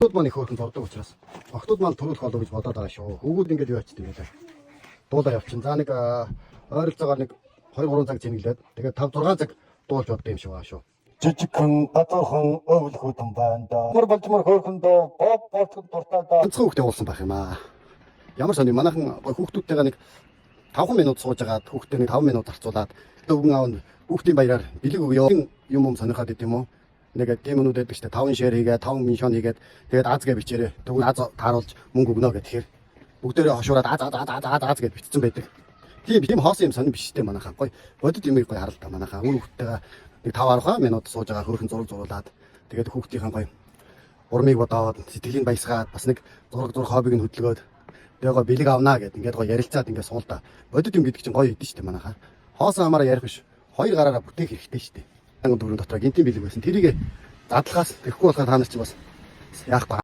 Охтууд маань их хөөрхөн зурдаг учраас охтууд маань төрүүлэх болов гэж бодоод байгаа шүү. Хөвгүүд ингэж юу ачдаг юм бэ? Дуулаа явчихна. За нэг ойролцоогоор нэг 2-3 цаг зингэлээд тэгээд 5-6 цаг дуулж боддог юм шиг байгаа шүү. Жижигхэн гадуухан өвлөхүүдэн байна да. Мөр болчмор хөөрхөн доо боп болцох дуртай да. Ганцхан хүүхдээ уулсан байх юм аа. Ямар сони манайхан хүүхдүүдтэйгээ нэг 5 минут сууж агаад хүүхдээ нэг 5 минут зарцуулаад өвгөн аав нь хүүхдийн баяраар бэлэг өгөө юм сонирхоод идэв юм уу? Нэг тийм юмнууд байдаг шүү дээ. 5 шир хийгээд 5 миншон хийгээд тэгээд аз гэ бичээрээ. Тэгвэл аз тааруулж мөнгө өгнө гэхээр бүгдээрээ хошуураад аз гэж бичсэн байдаг. Тийм хоосон юм сонир биш дээ манайхаа. Гой бодит юм гой харалтаа манайхаа. Үр хүүхдтэйгээ нэг 5-10 минут сууж байгаа хөөрхөн зураг зуруулаад тэгээд хүүхдийн гой урмыг бодоод сэтгэлийн баясгаад бас нэг зураг хоббиг нь хөдөлгөөд тэгээд гой бэлэг авнаа гэд ингээд гой ярилцаад ингээд суулдаа. Бодит юм гэдэг чинь гой идэв шүү дээ манайхаа. Хоосон хамаараа ярих биш. Хоёр гараараа бүтээх хэрэгтэй шүү дээ. Ангын дөрөв дотор гинтийн бэлэг байсан. Тэрийг задлахаас тэхгүй болохоор та нар чи бас яахгүй.